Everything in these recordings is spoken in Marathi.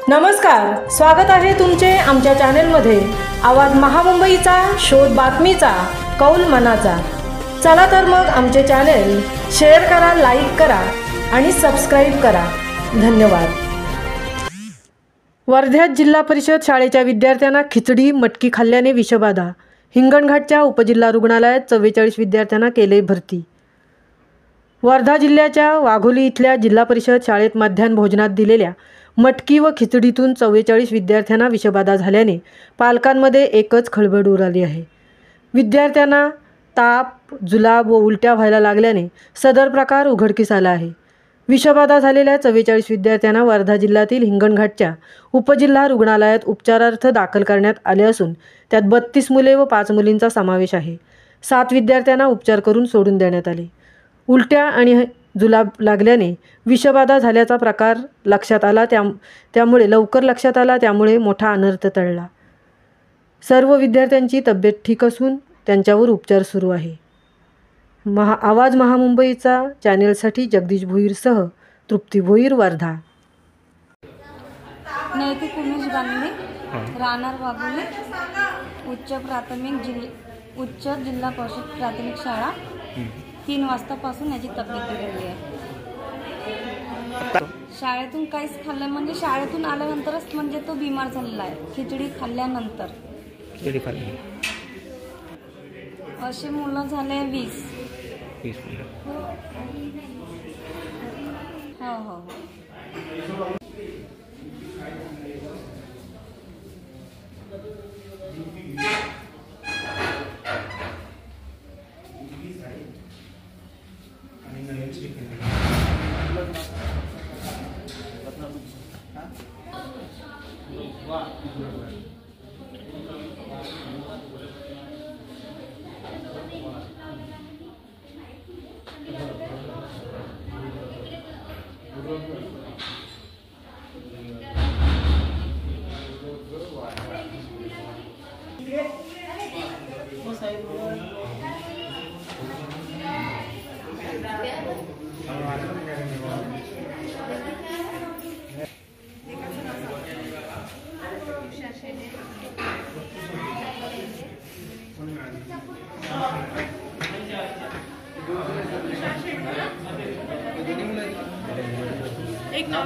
नमस्कार, स्वागत आहे तुमचे आमच्या चॅनलमध्ये। आवाज महामुंबईचा, शोध बातमीचा, कौल मनाचा। चला तर मग आमचे चॅनल शेअर करा, लाईक करा आणि सबस्क्राइब करा। धन्यवाद। वर्ध्यात जिल्हा परिषद शाळेच्या विद्यार्थ्यांना खिचडी मटकी खाल्ल्याने विषबाधा। हिंगणघाटच्या उपजिल्हा रुग्णालयात 44 विद्यार्थ्यांना केले भरती। वर्धा जिल्ह्याच्या वाघोली इथल्या जिल्हा परिषद शाळेत मध्याह्न भोजनात दिलेल्या मटकी व खिचडीतून 44 विद्यार्थ्यांना विषबाधा झाल्याने पालकांमध्ये एकच खळबळ उडाली आहे। विद्यार्थ्यांना ताप, जुलाब व उलट्या व्हायला लागल्याने सदर प्रकार उघडकीस आला आहे। विषबाधा झालेल्या 44 विद्यार्थ्यांना वर्धा जिल्ह्यातील हिंगणघाटच्या उपजिल्हा रुग्णालयात उपचारार्थ दाखल करण्यात आले असून त्यात 32 मुले व 5 मुलींचा समावेश आहे। 7 विद्यार्थ्यांना उपचार करून सोडून देण्यात आले। उलट्या आणि जुलाब लागल्याने विषबाधा झाल्याचा प्रकार लक्षात आला, त्यामुळे लवकर लक्षात आला, त्यामुळे मोठा अनर्थ टळला। सर्व विद्यार्थ्यांची तब्येत ठीक असून त्यांच्यावर उपचार सुरू आहे। आवाज महामुंबईचा चॅनलसाठी जगदीश भोईरसह तृप्ती भोईर, वर्धा। नैतिक उमेश गांधी, राहणार वाघोली, उच्च जिल्हा परिषद प्राथमिक शाळा। 3 वाजतापासून याची तब्येत बिघडली आहे। शाळेतून काहीच खाल्लं म्हणजे शाळेतून आल्यानंतरच म्हणजे तो बिमार झालेला आहे। खिचडी खाल्ल्यानंतर असे मुलं झाले 20 हो। एक नाव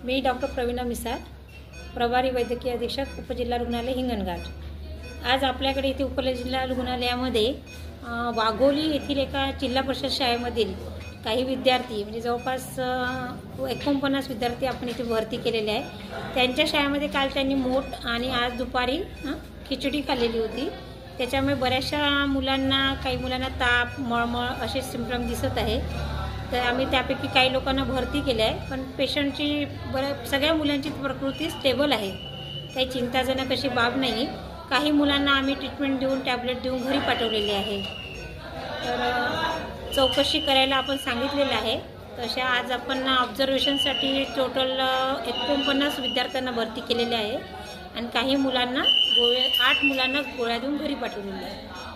मी डॉक्टर प्रवीणा मिसाळ, प्रभारी वैद्यकीय अधीक्षक उपजिल्हा रुग्णालय हिंगणघाट। आज आपल्याकडे इथे उपजिल्हा रुग्णालयामध्ये वाघोली येथील एका जिल्हा परिषद शाळेमधील काही विद्यार्थी म्हणजे जवळपास 49 विद्यार्थी आपण इथे भरती केलेले आहे। त्यांच्या शाळेमध्ये काल त्यांनी मोठ आणि आज दुपारी खिचडी खाल्लेली होती। त्याच्यामुळे बऱ्याचशा मुलांना, काही मुलांना ताप, मळमळ असे सिम्पटम दिसत आहे। तर आम्ही त्यापैकी काही लोकांना भरती केले आहे, पण पेशंटची सगळ्या मुलांची प्रकृती स्टेबल आहे, काही चिंताजनक अशी बाब नाही। काही मुलांना आम्ही ट्रीटमेंट देऊन, टॅबलेट देऊन घरी पाठवलेले आहे। तर चौकशी करायला आपण सांगितलेलं आहे। तशा आज आपण ऑब्झर्वेशनसाठी टोटल 49 विद्यार्थ्यांना भरती केलेले आहे आणि काही मुलांना 8 मुलांना गोळ्या देऊन घरी पाठवलेले आहे।